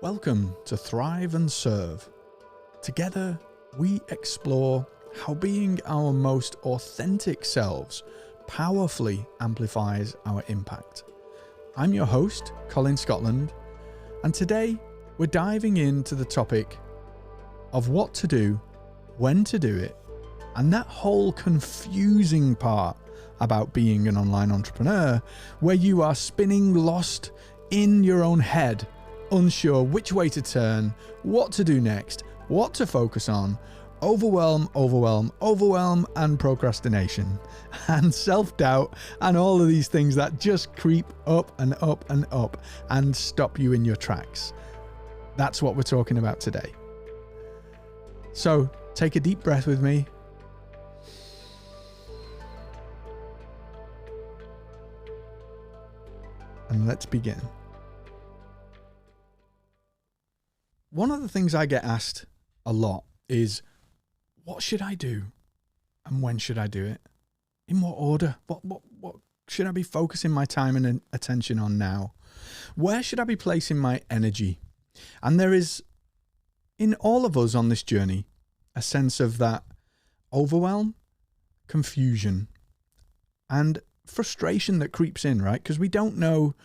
Welcome to Thrive and Serve. Together, we explore how being our most authentic selves powerfully amplifies our impact. I'm your host, Colin Scotland, and today we're diving into the topic of what to do, when to do it, and that whole confusing part about being an online entrepreneur where you are spinning lost in your own head, unsure which way to turn, what to do next, what to focus on, overwhelm, and procrastination, and self-doubt, and all of these things that just creep up and up and up and stop you in your tracks. That's what we're talking about today. So take a deep breath with me. And let's begin. One of the things I get asked a lot is, what should I do? And when should I do it? In what order? What should I be focusing my time and attention on now? Where should I be placing my energy? And there is, in all of us on this journey, a sense of that overwhelm, confusion, and frustration that creeps in, right? Because we don't know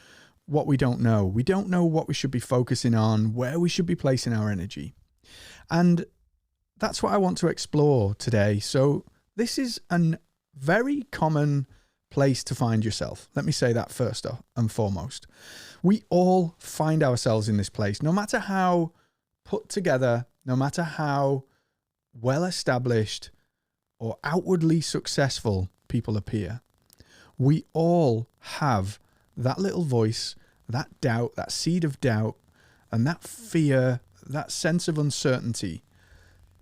what we don't know. We don't know what we should be focusing on, where we should be placing our energy. And that's what I want to explore today. So this is a very common place to find yourself. Let me say that first and foremost. We all find ourselves in this place, no matter how put together, no matter how well established or outwardly successful people appear. We all have that little voice, that doubt, that seed of doubt, and that fear, that sense of uncertainty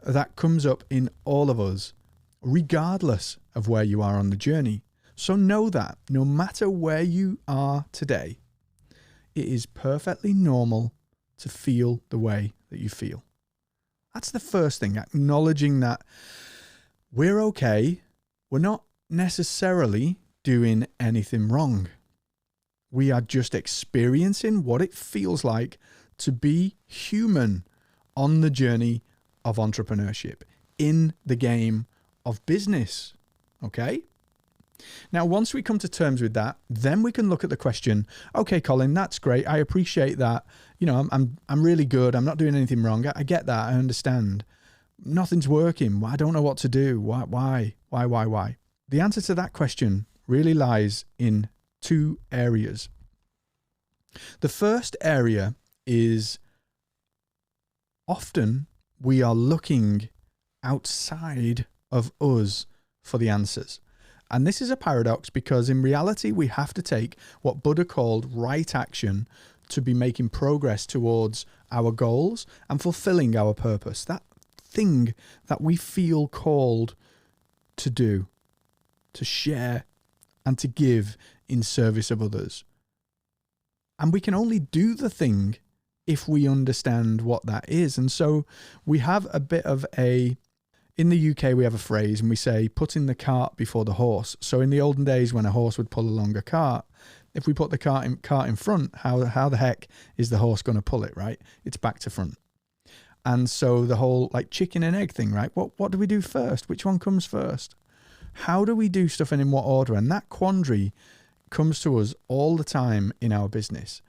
that comes up in all of us, regardless of where you are on the journey. So know that no matter where you are today, it is perfectly normal to feel the way that you feel. That's the first thing, acknowledging that we're okay. We're not necessarily doing anything wrong. We are just experiencing what it feels like to be human on the journey of entrepreneurship, in the game of business. Okay? Now, once we come to terms with that, then we can look at the question, okay, Colin, that's great. I appreciate that. You know, I'm really good. I'm not doing anything wrong. I get that. I understand. Nothing's working. I don't know what to do. Why? The answer to that question really lies in two areas. The first area is often we are looking outside of us for the answers. And this is a paradox because in reality, we have to take what Buddha called right action to be making progress towards our goals and fulfilling our purpose. That thing that we feel called to do, to share, and to give in service of others. And we can only do the thing if we understand what that is. And so we have a bit of in the UK, we have a phrase and we say, putting the cart before the horse. So in the olden days when a horse would pull along a cart, if we put the cart in front, how the heck is the horse going to pull it, right? It's back to front. And so the whole like chicken and egg thing, right? What do we do first? Which one comes first? How do we do stuff and in what order? And that quandary comes to us all the time in our business.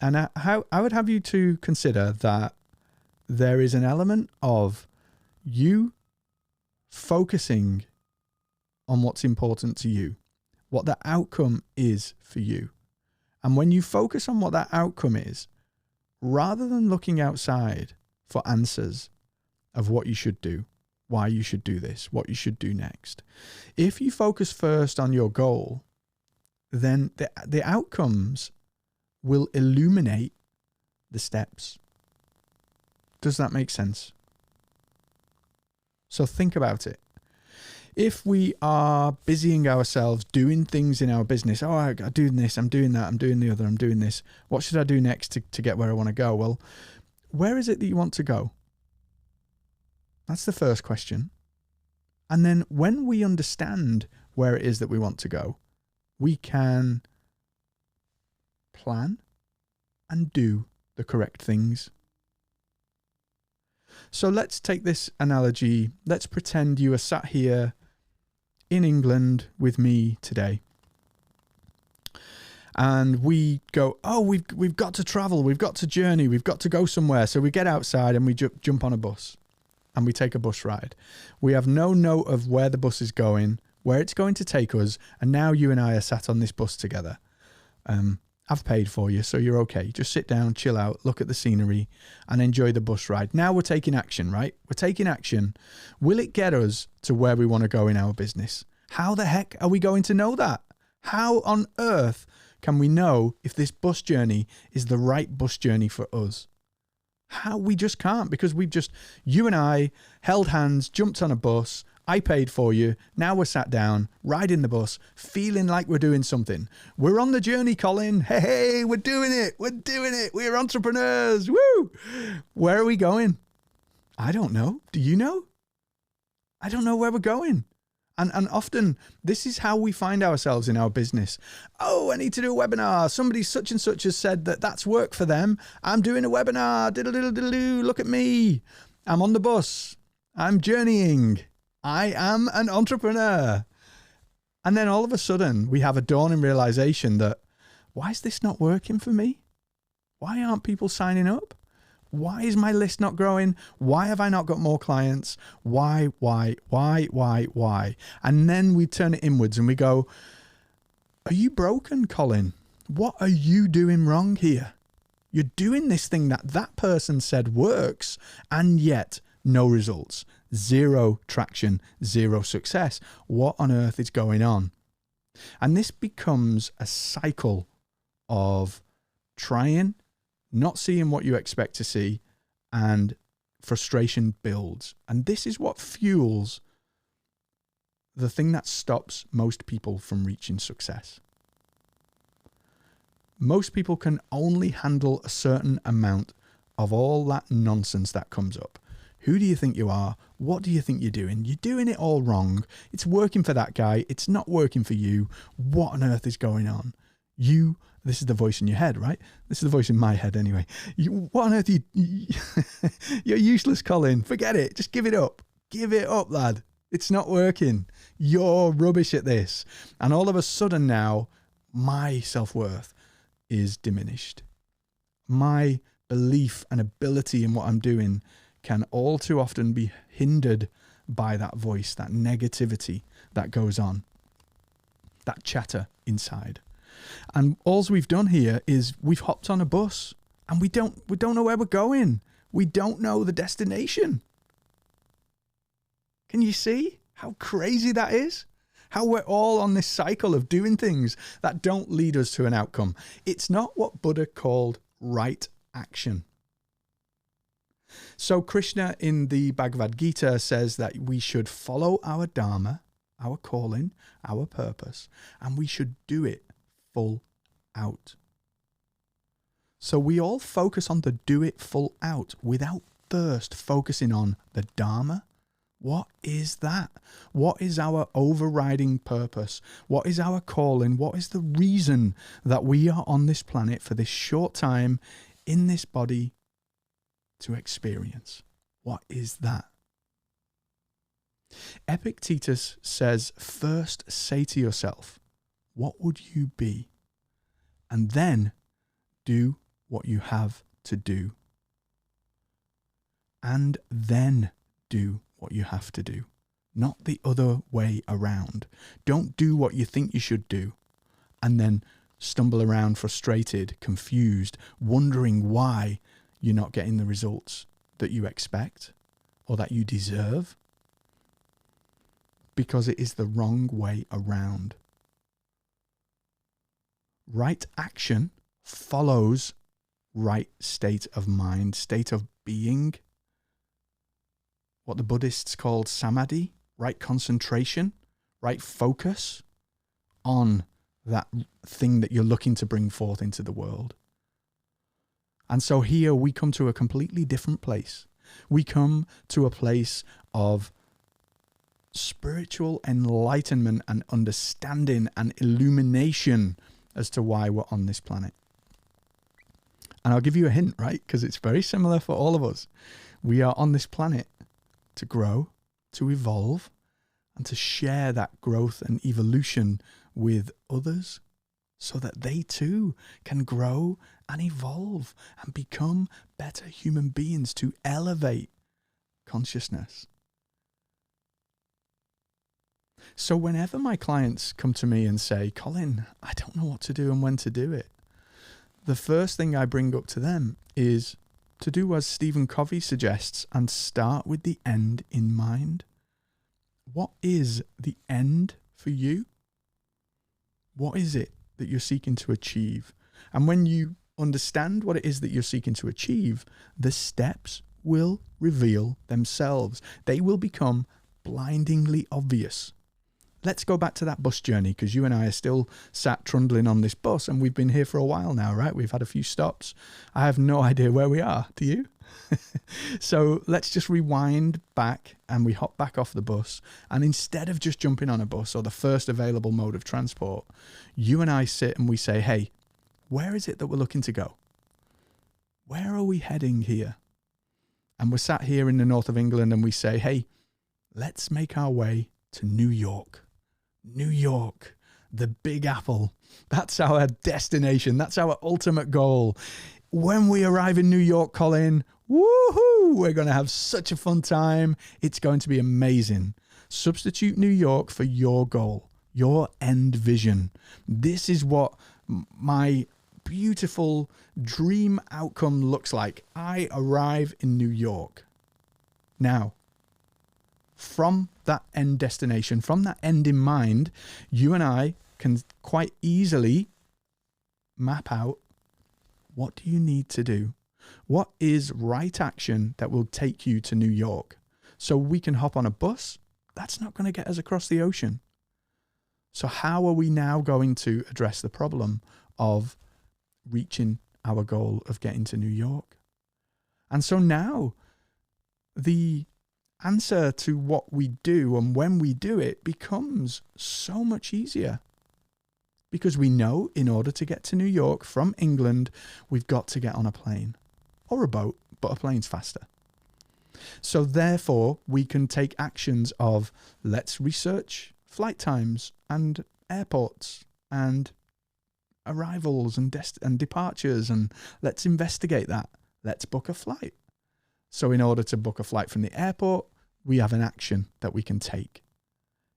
And I would have you to consider that there is an element of you focusing on what's important to you, what the outcome is for you. And when you focus on what that outcome is, rather than looking outside for answers of what you should do, why you should do this, what you should do next. If you focus first on your goal, then the outcomes will illuminate the steps. Does that make sense? So think about it. If we are busying ourselves doing things in our business, I'm doing this, I'm doing that, I'm doing the other, I'm doing this. What should I do next to get where I want to go? Well, where is it that you want to go? That's the first question. And then when we understand where it is that we want to go, we can plan and do the correct things So let's take this analogy. Let's pretend you are sat here in England with me today. And we go, oh, we've got to travel, we've got to journey, we've got to go somewhere. So we get outside and we jump on a bus and we take a bus ride. We have no note of where the bus is going, where it's going to take us. And now you and I are sat on this bus together. I've paid for you, so you're okay. Just sit down, chill out, look at the scenery and enjoy the bus ride. Now we're taking action, right? We're taking action. Will it get us to where we want to go in our business? How the heck are we going to know that? How on earth can we know if this bus journey is the right bus journey for us? How? We just can't, because you and I held hands, jumped on a bus. I paid for you. Now we're sat down, riding the bus, feeling like we're doing something. We're on the journey, Colin. Hey, we're doing it. We're doing it. We're entrepreneurs. Woo! Where are we going? I don't know. Do you know? I don't know where we're going. And often this is how we find ourselves in our business. Oh, I need to do a webinar. Somebody such and such has said that that's work for them. I'm doing a webinar. Diddle-diddle-diddle-doo. Look at me. I'm on the bus. I'm journeying. I am an entrepreneur. And then all of a sudden we have a dawning realization that, why is this not working for me? Why aren't people signing up? Why is my list not growing? Why have I not got more clients? Why? And then we turn it inwards and we go, are you broken, Colin? What are you doing wrong here? You're doing this thing that person said works, and yet no results, zero traction, zero success. What on earth is going on? And this becomes a cycle of trying, not seeing what you expect to see, and frustration builds. And this is what fuels the thing that stops most people from reaching success. Most people can only handle a certain amount of all that nonsense that comes up. Who do you think you are? What do you think you're doing? You're doing it all wrong. It's working for that guy. It's not working for you. What on earth is going on? This is the voice in your head, right? This is the voice in my head anyway. What on earth you're useless, Colin. Forget it. Just give it up. Give it up, lad. It's not working. You're rubbish at this. And all of a sudden now, my self-worth is diminished. My belief and ability in what I'm doing can all too often be hindered by that voice, that negativity that goes on, that chatter inside. And all we've done here is we've hopped on a bus and we don't know where we're going. We don't know the destination. Can you see how crazy that is? How we're all on this cycle of doing things that don't lead us to an outcome. It's not what Buddha called right action. So Krishna in the Bhagavad Gita says that we should follow our dharma, our calling, our purpose, and we should do it full out. So we all focus on the do it full out without first focusing on the dharma. What is that? What is our overriding purpose? What is our calling? What is the reason that we are on this planet for this short time in this body to experience? What is that? Epictetus says, first say to yourself, what would you be? And then do what you have to do. And then do what you have to do, not the other way around. Don't do what you think you should do and then stumble around frustrated, confused, wondering why you're not getting the results that you expect or that you deserve, because it is the wrong way around. Right action follows right state of mind, state of being, what the Buddhists called samadhi, right concentration, right focus on that thing that you're looking to bring forth into the world. And so here we come to a completely different place. We come to a place of spiritual enlightenment and understanding and illumination as to why we're on this planet. And I'll give you a hint, right? Because it's very similar for all of us. We are on this planet to grow, to evolve, and to share that growth and evolution with others so that they too can grow and evolve and become better human beings, to elevate consciousness. So whenever my clients come to me and say, Colin, I don't know what to do and when to do it, the first thing I bring up to them is to do as Stephen Covey suggests and start with the end in mind. What is the end for you? What is it that you're seeking to achieve? And when you understand what it is that you're seeking to achieve, the steps will reveal themselves. They will become blindingly obvious. Let's go back to that bus journey, because you and I are still sat trundling on this bus, and we've been here for a while now, right? We've had a few stops. I have no idea where we are. Do you? So let's just rewind back, and we hop back off the bus. And instead of just jumping on a bus or the first available mode of transport, you and I sit and we say, hey, where is it that we're looking to go? Where are we heading here? And we're sat here in the north of England and we say, hey, let's make our way to New York. New York, the Big Apple. That's our destination. That's our ultimate goal. When we arrive in New York, Colin, woohoo, we're going to have such a fun time. It's going to be amazing. Substitute New York for your goal, your end vision. This is what my beautiful dream outcome looks like. I arrive in New York. Now, from that end destination, from that end in mind, you and I can quite easily map out, what do you need to do? What is right action that will take you to New York? So we can hop on a bus. That's not going to get us across the ocean. So how are we now going to address the problem of reaching our goal of getting to New York? And so now the answer to what we do and when we do it becomes so much easier, because we know in order to get to New York from England, we've got to get on a plane or a boat, but a plane's faster. So therefore, we can take actions of, let's research flight times and airports and arrivals and departures, and let's investigate that. Let's book a flight. So in order to book a flight from the airport, we have an action that we can take.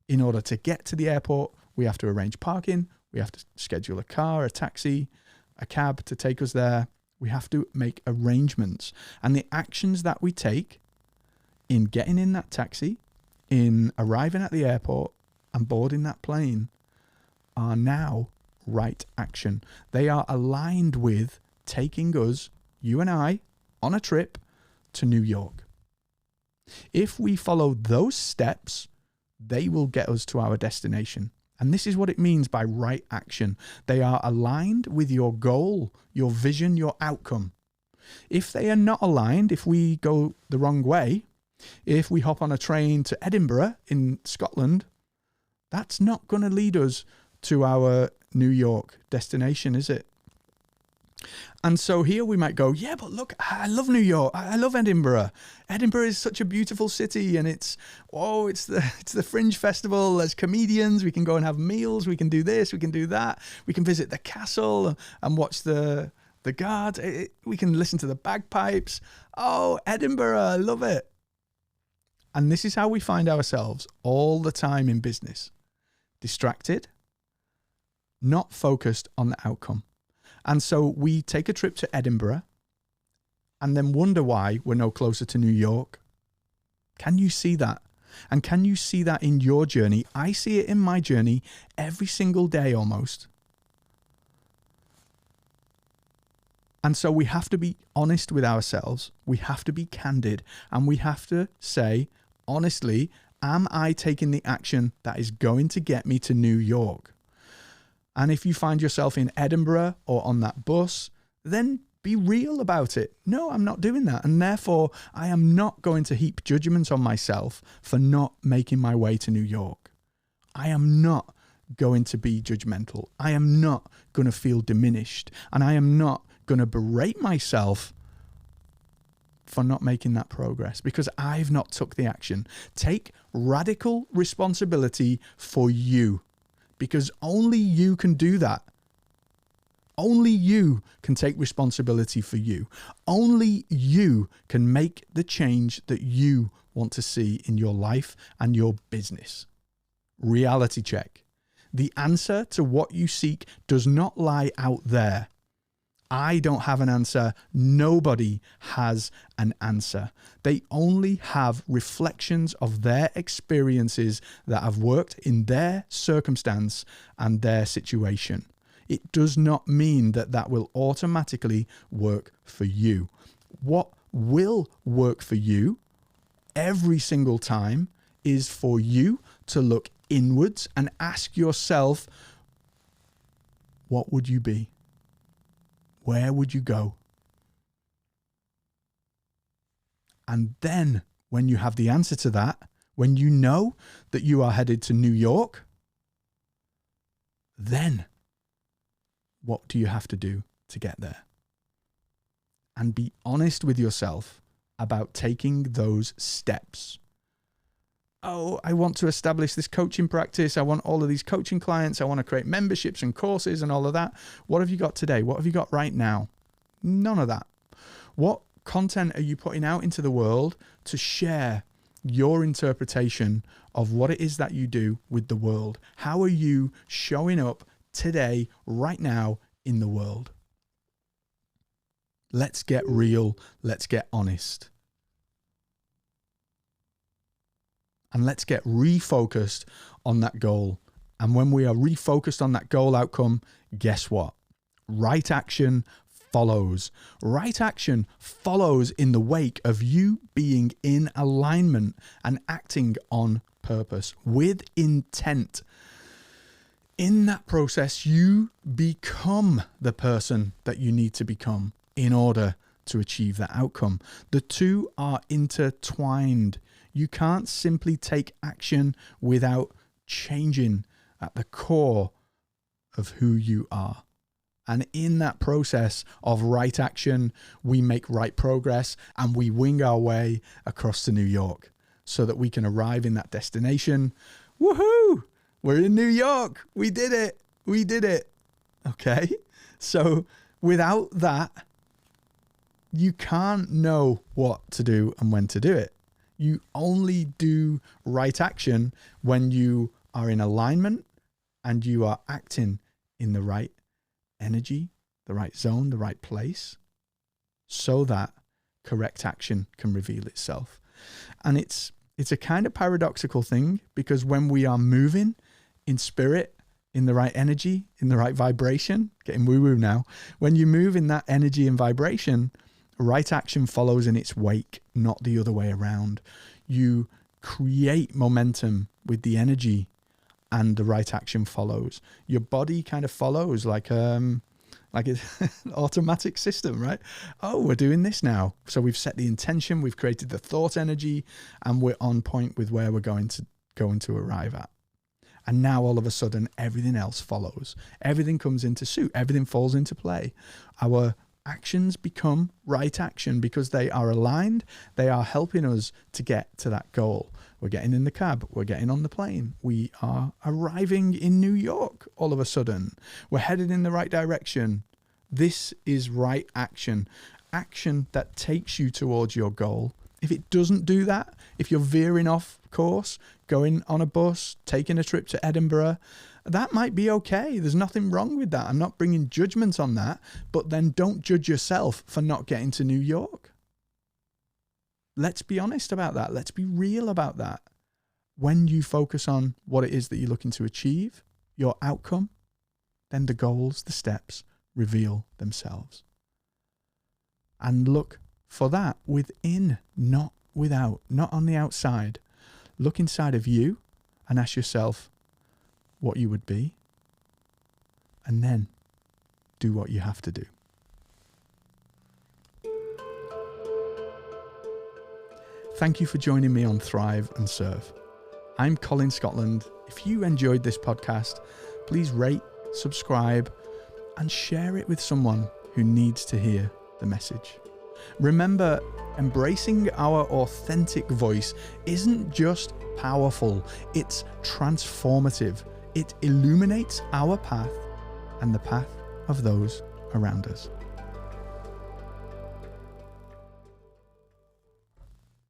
In order to get to the airport, we have to arrange parking. We have to schedule a car, a taxi, a cab to take us there. We have to make arrangements. And the actions that we take in getting in that taxi, in arriving at the airport and boarding that plane are now right action. They are aligned with taking us, you and I, on a trip to New York. If we follow those steps, they will get us to our destination. And this is what it means by right action. They are aligned with your goal, your vision, your outcome. If they are not aligned, if we go the wrong way, if we hop on a train to Edinburgh in Scotland, that's not going to lead us to our New York destination, is it? And so here we might go, yeah, but look, I love New York. I love Edinburgh. Edinburgh is such a beautiful city, and it's the Fringe Festival. There's comedians. We can go and have meals. We can do this. We can do that. We can visit the castle and watch the guards. We can listen to the bagpipes. Oh, Edinburgh, I love it. And this is how we find ourselves all the time in business. Distracted, not focused on the outcome. And so we take a trip to Edinburgh and then wonder why we're no closer to New York. Can you see that? And can you see that in your journey? I see it in my journey every single day almost. And so we have to be honest with ourselves. We have to be candid, and we have to say, honestly, am I taking the action that is going to get me to New York? And if you find yourself in Edinburgh or on that bus, then be real about it. No, I'm not doing that. And therefore, I am not going to heap judgment on myself for not making my way to New York. I am not going to be judgmental. I am not going to feel diminished. And I am not going to berate myself for not making that progress because I've not took the action. Take radical responsibility for you, because only you can do that. Only you can take responsibility for you. Only you can make the change that you want to see in your life and your business. Reality check. The answer to what you seek does not lie out there. I don't have an answer. Nobody has an answer. They only have reflections of their experiences that have worked in their circumstance and their situation. It does not mean that that will automatically work for you. What will work for you every single time is for you to look inwards and ask yourself, what would you be? Where would you go? And then when you have the answer to that, when you know that you are headed to New York, then what do you have to do to get there? And be honest with yourself about taking those steps. Oh, I want to establish this coaching practice. I want all of these coaching clients. I want to create memberships and courses and all of that. What have you got today? What have you got right now? None of that. What content are you putting out into the world to share your interpretation of what it is that you do with the world? How are you showing up today, right now in the world? Let's get real. Let's get honest. And let's get refocused on that goal. And when we are refocused on that goal outcome, guess what? Right action follows. Right action follows in the wake of you being in alignment and acting on purpose with intent. In that process, you become the person that you need to become in order to achieve that outcome. The two are intertwined. You can't simply take action without changing at the core of who you are. And in that process of right action, we make right progress and we wing our way across to New York so that we can arrive in that destination. Woohoo! We're in New York. We did it. We did it. Okay. So without that, you can't know what to do and when to do it. You only do right action when you are in alignment and you are acting in the right energy, the right zone, the right place, so that correct action can reveal itself. And it's a kind of paradoxical thing, because when we are moving in spirit, in the right energy, in the right vibration, getting woo-woo now, when you move in that energy and vibration, right action follows in its wake, not the other way around. You create momentum with the energy and the right action follows. Your body kind of follows like an automatic system, right? Oh, we're doing this now. So we've set the intention, we've created the thought energy, and we're on point with where we're going to arrive at. And now all of a sudden, everything else follows. Everything comes into suit. Everything falls into play. Our actions become right action because they are aligned. They are helping us to get to that goal. We're getting in the cab. We're getting on the plane. We are arriving in New York all of a sudden. We're headed in the right direction. This is right action. Action that takes you towards your goal. If it doesn't do that, if you're veering off course, going on a bus, taking a trip to Edinburgh, that might be okay. There's nothing wrong with that. I'm not bringing judgment on that, but then don't judge yourself for not getting to New York. Let's be honest about that. Let's be real about that. When you focus on what it is that you're looking to achieve, your outcome, then the goals, the steps reveal themselves. And look for that within, not without, not on the outside. Look inside of you and ask yourself what you would be, and then do what you have to do. Thank you for joining me on Thrive and Serve. I'm Colin Scotland. If you enjoyed this podcast, please rate, subscribe, and share it with someone who needs to hear the message. Remember, embracing our authentic voice isn't just powerful, it's transformative. It illuminates our path and the path of those around us.